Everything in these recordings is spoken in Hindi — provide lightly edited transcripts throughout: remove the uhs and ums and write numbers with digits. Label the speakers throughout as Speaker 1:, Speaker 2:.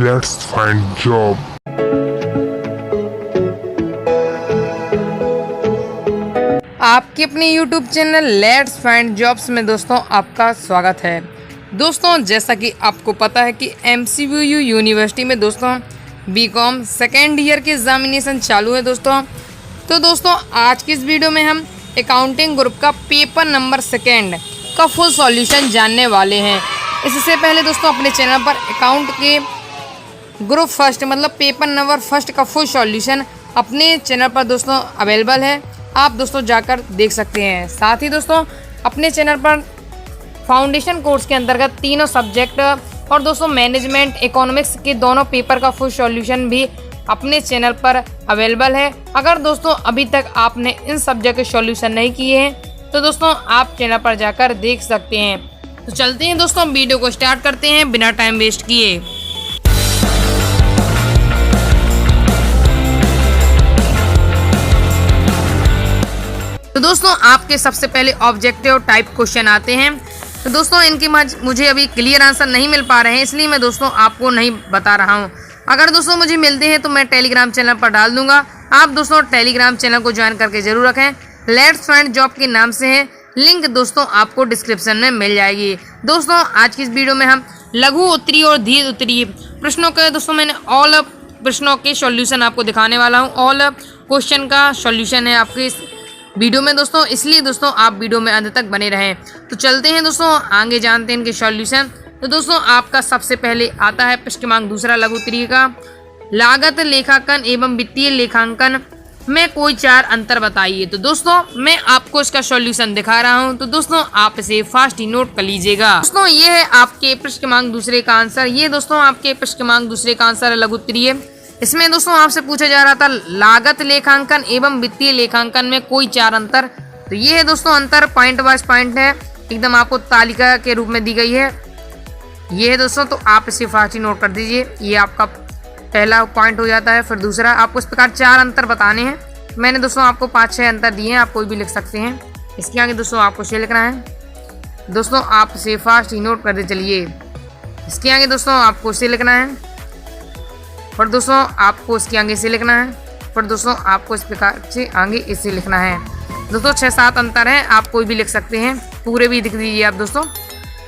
Speaker 1: Let's find job.
Speaker 2: आपके अपने YouTube channel let's find jobs में दोस्तों आपका स्वागत है। दोस्तों जैसा कि आपको पता है कि MCVU यूनिवर्सिटी में दोस्तों BCom सेकेंड ईयर के एग्जामिनेशन चालू है दोस्तों। तो दोस्तों आज की इस वीडियो में हम अकाउंटिंग ग्रुप का पेपर नंबर 2 का फुल सॉल्यूशन जानने वाले हैं। इससे पहले दोस्तों अपने चैनल पर अकाउंट के ग्रुप फर्स्ट मतलब पेपर नंबर 1 का फुल सॉल्यूशन अपने चैनल पर दोस्तों अवेलेबल है, आप दोस्तों जाकर देख सकते हैं। साथ ही दोस्तों अपने चैनल पर फाउंडेशन कोर्स के अंतर्गत तीनों सब्जेक्ट और दोस्तों मैनेजमेंट इकोनॉमिक्स के दोनों पेपर का फुल सॉल्यूशन भी अपने चैनल पर अवेलेबल है। अगर दोस्तों अभी तक आपने इन सब्जेक्ट के सॉल्यूशन नहीं किए हैं तो दोस्तों आप चैनल पर जाकर देख सकते हैं। तो चलते हैं दोस्तों वीडियो को स्टार्ट करते हैं बिना टाइम वेस्ट किए। तो दोस्तों आपके सबसे पहले ऑब्जेक्टिव टाइप क्वेश्चन आते हैं। तो दोस्तों इनके मुझे अभी क्लियर आंसर नहीं मिल पा रहे हैं, इसलिए मैं दोस्तों आपको नहीं बता रहा हूं। अगर दोस्तों मुझे मिलते हैं तो मैं टेलीग्राम चैनल पर डाल दूंगा, आप दोस्तों टेलीग्राम चैनल को ज्वाइन करके जरूर रखें। लेट्स फाइंड जॉब के नाम से है, लिंक दोस्तों आपको डिस्क्रिप्शन में मिल जाएगी। दोस्तों आज की इस वीडियो में हम लघु उत्तरीय और दीर्घ उत्तरीय प्रश्नों के दोस्तों मैंने ऑल प्रश्नों के सॉल्यूशन आपको दिखाने वाला हूँ। ऑल क्वेश्चन का सॉल्यूशन है आपके इस वीडियो में दोस्तों, इसलिए दोस्तों आप वीडियो में अंत तक बने रहें। तो चलते हैं दोस्तों आगे जानते हैं इनके सॉल्यूशन। तो दोस्तों आपका सबसे पहले आता है प्रश्न क्रमांक 2 लघु उत्तरीय का, लागत लेखांकन एवं वित्तीय लेखांकन में कोई 4 अंतर बताइए। तो दोस्तों मैं आपको इसका सॉल्यूशन दिखा रहा हूं, तो दोस्तों आप इसे फास्ट ही नोट कर लीजिएगा। दोस्तों ये है आपके प्रश्न क्रमांक 2 का आंसर। ये दोस्तों आपके प्रश्न क्रमांक 2 का आंसर है लघु उत्तरीय। इसमें दोस्तों आपसे पूछा जा रहा था लागत लेखांकन एवं वित्तीय लेखांकन में कोई 4 अंतर। तो ये है दोस्तों अंतर, पॉइंट वाइज पॉइंट है, एकदम आपको तालिका के रूप में दी गई है। ये है दोस्तों, तो आप इसे फास्ट ही नोट कर दीजिए। ये आपका पहला पॉइंट हो जाता है। फिर दूसरा, आपको इस प्रकार 4 अंतर बताने हैं। मैंने दोस्तों आपको 5-6 अंतर दिए हैं, आप कोई भी लिख सकते हैं। इसके आगे दोस्तों आपको इसे लिखना है। दोस्तों आप इसे फास्ट ही नोट करते चलिए। इसके आगे दोस्तों आपको इसे लिखना है, और दोस्तों आपको इसके आगे से लिखना है, और दोस्तों आपको इस प्रकार से आगे इसे लिखना है। दोस्तों 6-7 अंतर हैं, आप कोई भी लिख सकते हैं, पूरे भी लिख दीजिए आप दोस्तों।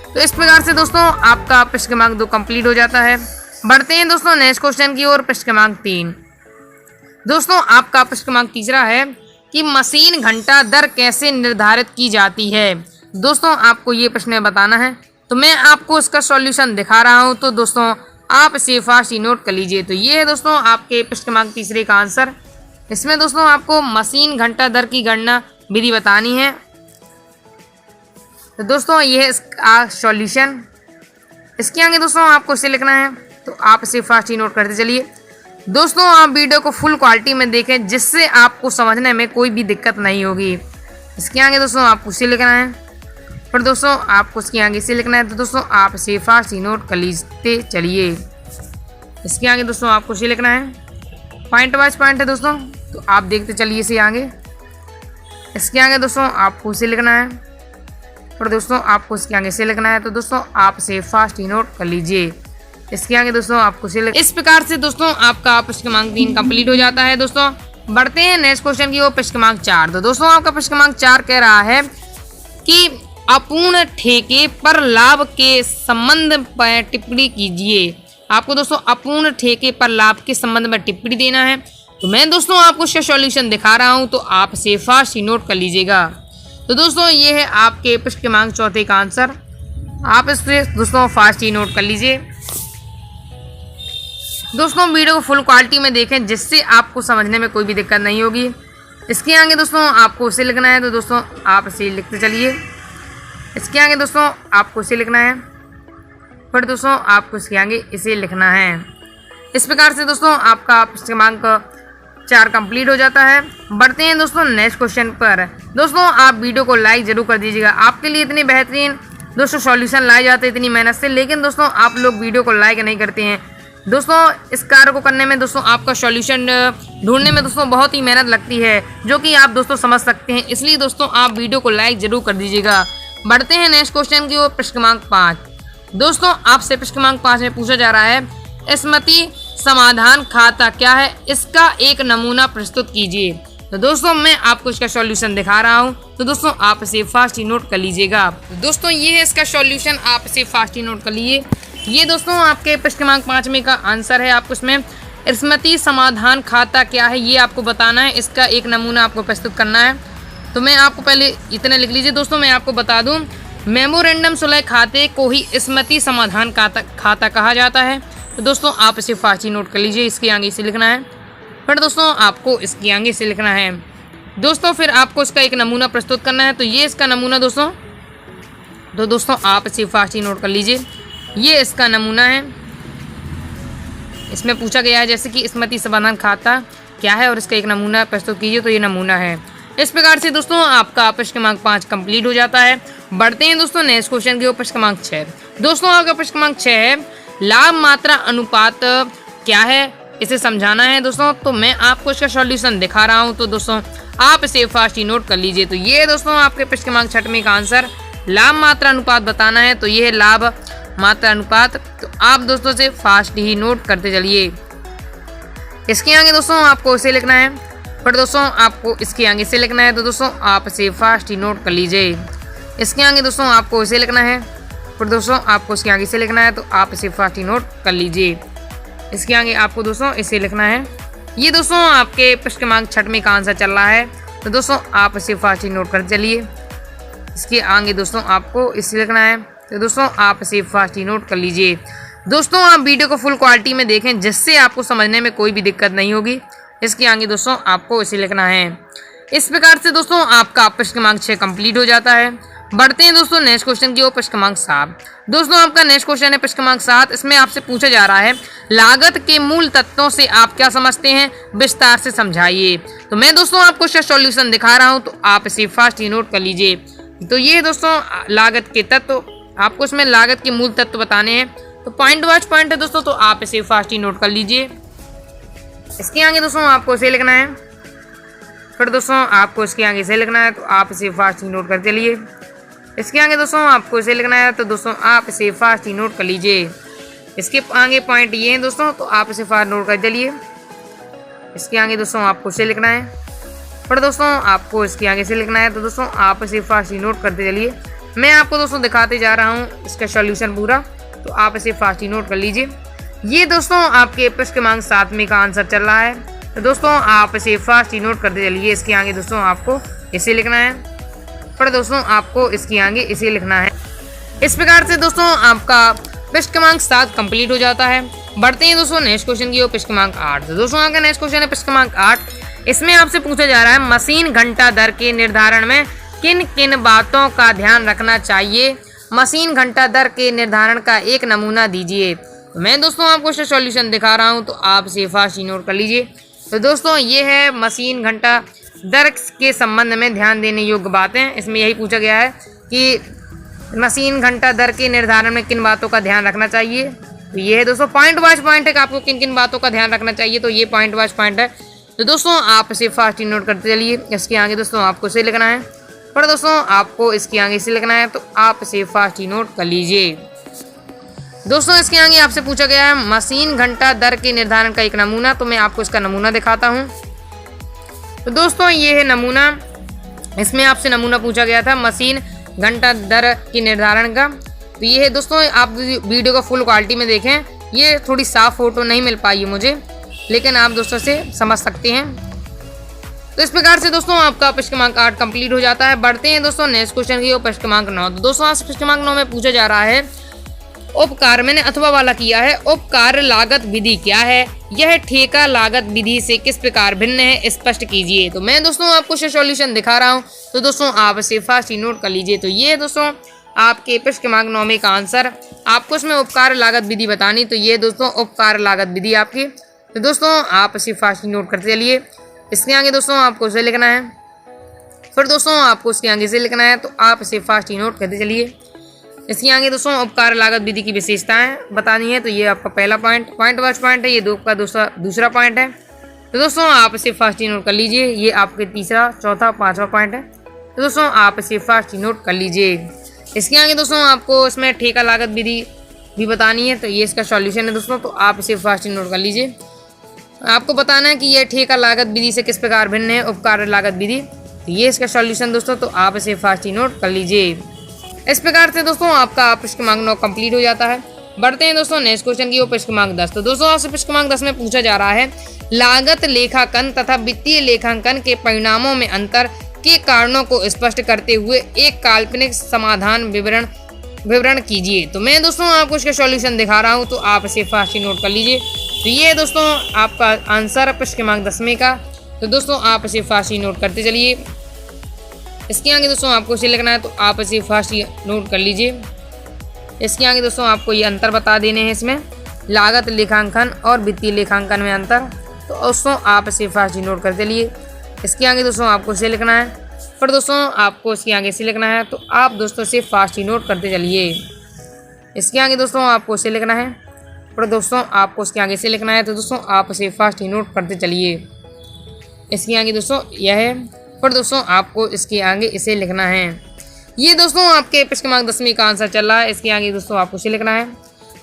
Speaker 2: तो इस प्रकार से दोस्तों आपका प्रश्न क्रमांक 2 कंप्लीट हो जाता है। बढ़ते हैं दोस्तों नेक्स्ट क्वेश्चन की ओर, प्रश्न क्रमांक 3। दोस्तों आपका प्रश्न क्रमांक 3 है कि मशीन घंटा दर कैसे निर्धारित की जाती है। दोस्तों आपको ये प्रश्न बताना है, तो मैं आपको इसका सॉल्यूशन दिखा रहा हूँ, तो दोस्तों आप इसे फास्ट ही नोट कर लीजिए। तो ये है दोस्तों आपके प्रश्न क्रमांक 3 का आंसर। इसमें दोस्तों आपको मशीन घंटा दर की गणना विधि बतानी है। तो दोस्तों ये है इसका सॉल्यूशन। इसके आगे दोस्तों आपको इसे लिखना है, तो आप इसे फास्ट ही नोट करते चलिए। दोस्तों आप वीडियो को फुल क्वालिटी में देखें, जिससे आपको समझने में कोई भी दिक्कत नहीं होगी। इसके आगे दोस्तों आपको इसे लिखना है, फिर दोस्तों आपको इसके आगे से लिखना है। तो दोस्तों आप इसे फास्ट ही नोट कर लीजिए चलिए। इसके आगे दोस्तों आपको इसे लिखना है, पॉइंट वाइज पॉइंट है दोस्तों, तो आप देखते चलिए इसे आगे। इसके आगे दोस्तों आपको इसे लिखना है, और दोस्तों आपको इसके आगे से लिखना है। तो दोस्तों आप इसे फास्ट ही नोट कर लीजिए। इसके आगे दोस्तों आपको इस प्रकार से दोस्तों आपका प्रश्न क्रमांक 3 कंप्लीट हो जाता है। दोस्तों बढ़ते हैं नेक्स्ट क्वेश्चन की ओर, प्रश्न क्रमांक 4। तो दोस्तों आपका प्रश्न क्रमांक 4 कह रहा है कि अपूर्ण ठेके पर लाभ के संबंध पर टिप्पणी कीजिए। आपको दोस्तों अपूर्ण ठेके पर लाभ के संबंध में टिप्पणी देना है। तो मैं दोस्तों आपको इसका सॉल्यूशन दिखा रहा हूं, तो आप इसे फास्ट ही नोट कर लीजिएगा। तो दोस्तों ये है आपके प्रश्न क्रमांक 4 का आंसर। आप इसे दोस्तों फास्ट ही नोट कर लीजिए। दोस्तों वीडियो को फुल क्वालिटी में देखें, जिससे आपको समझने में कोई भी दिक्कत नहीं होगी। इसके आगे दोस्तों आपको इसे लिखना है, तो दोस्तों आप इसे लिखते चलिए। इसके आगे दोस्तों आपको इसे लिखना है, फिर दोस्तों आपको इसके आगे इसे लिखना है। इस प्रकार से दोस्तों आपका प्रश्न क्रमांक 4 कंप्लीट हो जाता है। बढ़ते हैं दोस्तों नेक्स्ट क्वेश्चन पर। दोस्तों आप वीडियो को लाइक जरूर कर दीजिएगा। आपके लिए इतनी बेहतरीन दोस्तों सॉल्यूशन लाए जाते हैं इतनी मेहनत से, लेकिन दोस्तों आप लोग वीडियो को लाइक नहीं करते हैं। दोस्तों इस कार्य को करने में दोस्तों आपका सॉल्यूशन ढूंढने में दोस्तों बहुत ही मेहनत लगती है, जो कि आप दोस्तों समझ सकते हैं। इसलिए दोस्तों आप वीडियो को लाइक जरूर कर दीजिएगा। बढ़ते हैं नेक्स्ट क्वेश्चन की ओर, प्रश्न क्रमांक 5। दोस्तों आपसे प्रश्न क्रमांक 5 में पूछा जा रहा है स्मृति समाधान खाता क्या है, इसका एक नमूना प्रस्तुत कीजिए। तो दोस्तों मैं आपको इसका सॉल्यूशन दिखा रहा हूँ, तो दोस्तों आप इसे फास्ट ही नोट कर लीजिएगा। तो दोस्तों ये है इसका सॉल्यूशन, आप इसे फास्ट ही नोट कर लीजिए। ये दोस्तों आपके प्रश्न क्रमांक 5 में का आंसर है। आपको इसमें स्मृति समाधान खाता क्या है ये आपको बताना है, इसका एक नमूना आपको प्रस्तुत करना है। तो मैं आपको पहले इतना लिख लीजिए। दोस्तों मैं आपको बता दूं, मेमोरेंडम सुलह खाते को ही स्मृति समाधान खाता कहा जाता है। तो दोस्तों आप इसे फास्ट ही नोट कर लीजिए, इसके आगे इसे लिखना है। फिर दोस्तों आपको इसके आगे से लिखना है। दोस्तों फिर आपको इसका एक नमूना प्रस्तुत करना है। तो ये इसका नमूना दोस्तों, तो दोस्तों आप इसे फास्ट ही नोट कर लीजिए। ये इसका नमूना है। इसमें पूछा गया है जैसे कि स्मृति समाधान खाता क्या है और इसका एक नमूना प्रस्तुत कीजिए, तो ये नमूना है। इस प्रकार से दोस्तों आपका प्रश्न क्रमांक 5 कंप्लीट हो जाता है। बढ़ते हैं दोस्तों नेक्स्ट क्वेश्चन की ओर, प्रश्न क्रमांक 6। दोस्तों आपका प्रश्न क्रमांक 6 है, लाभ मात्रा अनुपात क्या है, इसे समझाना है दोस्तों। तो मैं आपको इसका सॉल्यूशन दिखा रहा हूं, तो दोस्तों आप इसे फास्ट ही नोट कर लीजिए। तो ये दोस्तों आपके प्रश्न क्रमांक 6 का आंसर लाभ मात्रा अनुपात बताना है। तो ये है लाभ मात्रा अनुपात। तो आप दोस्तों से फास्ट ही नोट करते चलिए। इसके आगे दोस्तों आपको इसे लिखना है, फिर दोस्तों आपको इसके आगे से लिखना है। तो दोस्तों आप इसे फास्ट ही नोट कर लीजिए। इसके आगे दोस्तों आपको इसे लिखना है, फिर दोस्तों आपको इसके आगे से लिखना है। तो आप इसे फास्ट ही नोट कर लीजिए। इसके आगे आपको दोस्तों इसे लिखना है। ये दोस्तों आपके प्रश्न क्रमांक 6 का आंसर चल रहा है। तो दोस्तों आप इसे फास्ट ही नोट कर चलिए। इसके आगे दोस्तों आपको इसे लिखना है। तो दोस्तों आप इसे फास्ट ही नोट कर लीजिए। दोस्तों आप वीडियो को फुल क्वालिटी में देखें, जिससे आपको समझने में कोई भी दिक्कत नहीं होगी। इसके आगे दोस्तों आपको इसे लिखना है। इस प्रकार से दोस्तों आपका प्रश्न क्रमांक 6 कंप्लीट हो जाता है। बढ़ते हैं दोस्तों नेक्स्ट क्वेश्चन की ओर, प्रश्न क्रमांक 7। दोस्तों आपका नेक्स्ट क्वेश्चन है प्रश्न क्रमांक 7। इसमें आपसे पूछा जा रहा है, लागत के मूल तत्वों से आप क्या समझते हैं, विस्तार से समझाइए। तो मैं दोस्तों आपको इसका सॉल्यूशन दिखा रहा हूं, तो आप इसे फास्ट ही नोट कर लीजिए। तो ये दोस्तों लागत के तत्व, आपको इसमें लागत के मूल तत्व बताने हैं। तो पॉइंट वाइज पॉइंट है दोस्तों, तो आप इसे फास्ट ही नोट कर लीजिए। इसके आगे दोस्तों आपको इसे लिखना है, फिर दोस्तों आपको इसके आगे इसे लिखना है। तो आप इसे फास्ट ही नोट कर चलिए। इसके आगे दोस्तों आपको इसे लिखना है। तो दोस्तों आप इसे फास्ट ही नोट कर लीजिए। इसके आगे पॉइंट ये हैं दोस्तों, तो आप इसे फास्ट नोट कर चलिए। इसके आगे दोस्तों आपको इसे लिखना है, फिर दोस्तों आपको इसके आगे से लिखना है। तो दोस्तों आप इसे फास्ट ही नोट करते चलिए। मैं आपको दोस्तों दिखाते जा रहा हूँ इसका सॉल्यूशन पूरा, तो आप इसे फास्ट ही नोट कर लीजिए। ये दोस्तों आपके प्रश्न क्रमांक 7 का आंसर चल रहा है। तो दोस्तों आप इसे फास्ट ही नोट करते चलिए। इसके आगे दोस्तों आपको इसे लिखना है, फिर दोस्तों आपको इसके आगे इसे लिखना है। इस प्रकार से दोस्तों आपका प्रश्न क्रमांक 7 कंप्लीट हो जाता है। बढ़ते हैं दोस्तों नेक्स्ट क्वेश्चन की ओर, प्रश्न क्रमांक 8। तो दोस्तों आपका नेक्स्ट क्वेश्चन है प्रश्न क्रमांक 8। इसमें आपसे पूछा जा रहा है, मशीन घंटा दर के निर्धारण में किन किन बातों का ध्यान रखना चाहिए, मशीन घंटा दर के निर्धारण का एक नमूना दीजिए। तो मैं दोस्तों आपको इसका सॉल्यूशन दिखा रहा हूं, तो आप इसे फास्ट ही नोट कर लीजिए। तो दोस्तों ये है मशीन घंटा दर के संबंध में ध्यान देने योग्य बातें। इसमें यही पूछा गया है कि मशीन घंटा दर के निर्धारण में किन बातों का ध्यान रखना चाहिए। तो ये है दोस्तों पॉइंट वाइज पॉइंट है कि आपको किन किन बातों का ध्यान रखना चाहिए। तो ये पॉइंट वाइज पॉइंट है। तो दोस्तों आप इसे फास्ट ही नोट करते चलिए। इसके आगे दोस्तों आपको इसे लिखना है, पर दोस्तों आपको इसके आगे इसे लिखना है। तो आप इसे फास्ट ही नोट कर लीजिए। दोस्तों इसके आगे आपसे पूछा गया है मशीन घंटा दर के निर्धारण का एक नमूना। तो मैं आपको इसका नमूना दिखाता हूं। तो दोस्तों ये है नमूना। इसमें आपसे नमूना पूछा गया था मशीन घंटा दर के निर्धारण का। तो ये है दोस्तों, आप वीडियो को फुल क्वालिटी में देखें। ये थोड़ी साफ फोटो नहीं मिल पाई मुझे, लेकिन आप दोस्तों से समझ सकते हैं। तो इस प्रकार से दोस्तों आपका प्रश्न क्रमांक 8 कंप्लीट हो जाता है। बढ़ते हैं दोस्तों नेक्स्ट क्वेश्चन की प्रश्न क्रमांक 9। तो दोस्तों आज प्रश्न क्रमांक 9 में पूछा जा रहा है, उपकार, मैंने अथवा वाला किया है, उपकार लागत विधि क्या है, यह ठेका लागत विधि से किस प्रकार भिन्न है, स्पष्ट कीजिए। तो मैं दोस्तों आपको सॉल्यूशन दिखा रहा हूँ। तो दोस्तों आप इसे फास्ट ही नोट कर लीजिए। तो ये दोस्तों आपके प्रश्न क्रमांक 9 का आंसर, आपको इसमें उपकार लागत विधि बतानी। तो ये दोस्तों उपकार लागत विधि आपकी। तो दोस्तों आप इसे फास्ट ही नोट करते चलिए। इसके आगे दोस्तों आपको इसे लिखना है, फिर दोस्तों आपको इसके आगे से लिखना है। तो आप इसे फास्ट ही नोट करते चलिए। इसके आगे दोस्तों उपकार लागत विधि की विशेषताएं बतानी है। तो ये आपका पहला पॉइंट वाइज पॉइंट है। ये दूसरा पॉइंट है। तो दोस्तों आप इसे फास्ट ही नोट कर लीजिए। ये आपके तीसरा, चौथा, पांचवा पॉइंट है। तो दोस्तों आप इसे फास्ट ही नोट कर लीजिए। इसके आगे दोस्तों आपको इसमें ठेका लागत विधि भी बतानी है। तो ये इसका सॉल्यूशन है दोस्तों, तो आप इसे फास्ट नोट कर लीजिए। आपको बताना है कि यह ठेका लागत विधि से किस प्रकार भिन्न है उपकार लागत विधि। तो ये इसका सॉल्यूशन दोस्तों, तो आप इसे फास्ट नोट कर लीजिए। इस प्रकार से दोस्तों आपका पृष्ठ क्रमांक 9 कंप्लीट हो जाता है। बढ़ते हैं दोस्तों नेक्स्ट क्वेश्चन की ओर, पृष्ठ क्रमांक 10। तो दोस्तों आपसे पृष्ठ क्रमांक 10 में पूछा जा रहा है लागत लेखांकन तथा वित्तीय लेखांकन के परिणामों में अंतर के कारणों को स्पष्ट करते हुए एक काल्पनिक समाधान विवरण कीजिए। तो मैं दोस्तों आपको इसका सॉल्यूशन दिखा रहा हूं, तो आप इसे फास्ट नोट कर लीजिए। तो ये दोस्तों आपका आंसर पृष्ठ क्रमांक 10 का। तो दोस्तों आप इसे फास्ट नोट करते चलिए। इसके आगे दोस्तों आपको इसे लिखना है, तो आप इसे फास्ट नोट कर लीजिए। इसके आगे दोस्तों आपको ये अंतर बता देने हैं इसमें लागत लेखांकन और वित्तीय लेखांकन में अंतर। तो दोस्तों आप इसे फास्ट नोट करते चलिए। इसके आगे दोस्तों आपको इसे लिखना है, फिर दोस्तों आपको इसके आगे से लिखना है। तो आप दोस्तों इसे फास्ट नोट करते चलिए। इसके आगे दोस्तों आपको इसे लिखना है, फिर दोस्तों आपको इसके आगे से लिखना है। तो दोस्तों आप इसे फास्ट नोट करते चलिए। इसके आगे दोस्तों यह है, फिर दोस्तों आपको इसके आगे इसे लिखना है। ये दोस्तों आपके पृष्ठ क्रमांक 10 का आंसर चल रहा है। इसके आगे दोस्तों आपको इसे लिखना है।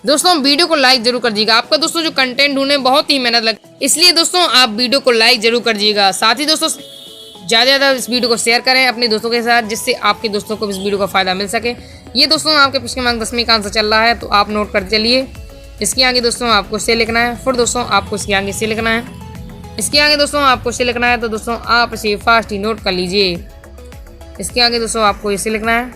Speaker 2: दोस्तों वीडियो को लाइक जरूर कर दीजिएगा। आपका दोस्तों जो कंटेंट ढूंढने बहुत ही मेहनत लग, इसलिए दोस्तों आप वीडियो को लाइक जरूर कर दीजिएगा। साथ ही दोस्तों ज़्यादा इस वीडियो को शेयर करें अपने दोस्तों के साथ, जिससे आपके दोस्तों को इस वीडियो का फायदा मिल सके। ये दोस्तों आपके पृष्ठ क्रमांक 10 का आंसर चल रहा है, तो आप नोट कर चलिए। इसके आगे दोस्तों आपको इसे लिखना है, फिर दोस्तों आपको इसके आगे इसे लिखना है। इसके आगे दोस्तों आपको इसे लिखना है। तो दोस्तों आप इसे फास्ट नोट कर लीजिए। इसके आगे दोस्तों आपको इसे लिखना है,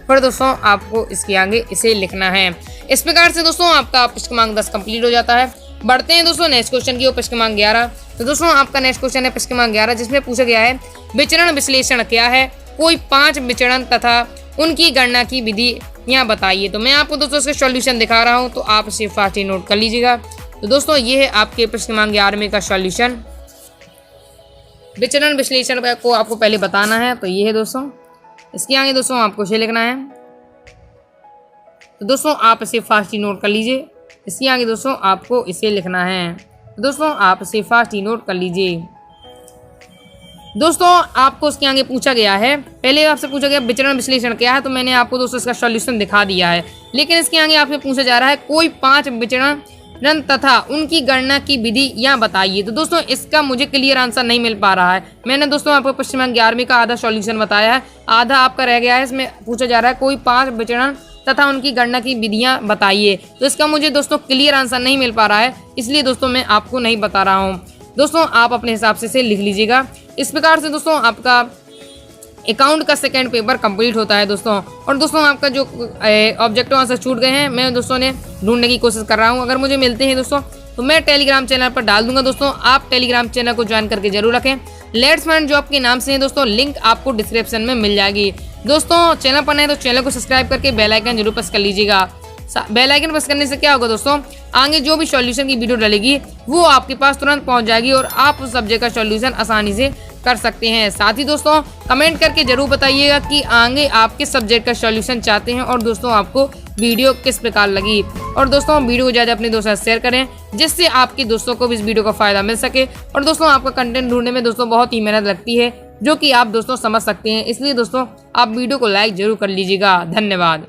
Speaker 2: फिर दोस्तों आपको इसके आगे इसे लिखना है। इस प्रकार से दोस्तों आपका पृष्ठ क्रमांक 10 कंप्लीट हो जाता है। बढ़ते हैं दोस्तों नेक्स्ट क्वेश्चन की ओर, पृष्ठ क्रमांक 11। तो दोस्तों आपका नेक्स्ट क्वेश्चन है पृष्ठ क्रमांक 11, जिसमें पूछा गया है विचरण विश्लेषण क्या है, कोई 5 विचरण तथा उनकी गणना की विधियां बताइए। तो मैं आपको दोस्तों इसका सॉल्यूशन दिखा रहा हूं, तो आप इसे फास्ट नोट कर लीजिएगा। तो दोस्तों ये है आपके पृष्ठ क्रमांक 11 का सॉल्यूशन। विचरण विश्लेषण को आपको पहले बताना है, तो ये है दोस्तों। इसके आगे दोस्तों आपको इसे लिखना है, तो दोस्तों आप इसे फास्ट नोट कर लीजिए। इसके आगे दोस्तों आपको इसे लिखना है, तो दोस्तों आप इसे फास्ट नोट कर लीजिए। दोस्तों आपको इसके आगे पूछा गया है, पहले आपसे पूछा गया विचरण विश्लेषण क्या है, तो मैंने आपको दोस्तों इसका सॉल्यूशन दिखा दिया है। लेकिन इसके आगे आपसे पूछा जा रहा है कोई 5 विचरण तथा उनकी गणना की विधि या बताइए। तो दोस्तों इसका मुझे क्लियर आंसर नहीं मिल पा रहा है। मैंने दोस्तों आपको पृष्ठ क्रमांक 11 का आधा सॉल्यूशन बताया है, आधा आपका रह गया है। इसमें पूछा जा रहा है कोई 5 विचरण तथा उनकी गणना की विधियां बताइए। तो इसका मुझे दोस्तों क्लियर आंसर नहीं मिल पा रहा है, इसलिए दोस्तों मैं आपको नहीं बता रहा हूँ। दोस्तों आप अपने हिसाब से इसे लिख लीजिएगा। इस प्रकार से दोस्तों आपका अकाउंट का सेकंड पेपर कंप्लीट होता है दोस्तों। और दोस्तों आपका जो ऑब्जेक्टिव आंसर छूट गए हैं, मैं दोस्तों ने ढूंढने की कोशिश कर रहा हूं। अगर मुझे मिलते हैं दोस्तों, तो मैं टेलीग्राम चैनल पर डाल दूंगा दोस्तों। आप टेलीग्राम चैनल को ज्वाइन करके जरूर रखें। लेट्स फाइंड जॉब के नाम से है दोस्तों, लिंक आपको डिस्क्रिप्शन में मिल जाएगी। दोस्तों चैनल पर नए तो चैनल को सब्सक्राइब करके बेल आइकन जरूर प्रेस कर लीजिएगा। बेल आइकन प्रेस करने से क्या होगा दोस्तों, आगे जो भी सॉल्यूशन की वीडियो डलेगी वो आपके पास तुरंत पहुंच जाएगी और आप उस सब्जेक्ट का सॉल्यूशन आसानी से कर सकते हैं। साथ ही दोस्तों कमेंट करके जरूर बताइएगा कि आगे आप किस सब्जेक्ट का सॉल्यूशन चाहते हैं और दोस्तों आपको वीडियो किस प्रकार लगी। और दोस्तों वीडियो को ज़्यादा अपने दोस्तों से शेयर करें, जिससे आपके दोस्तों को भी इस वीडियो का फायदा मिल सके। और दोस्तों आपका कंटेंट ढूंढने में दोस्तों बहुत ही मेहनत लगती है, जो कि आप दोस्तों समझ सकते हैं। इसलिए दोस्तों आप वीडियो को लाइक जरूर कर लीजिएगा। धन्यवाद।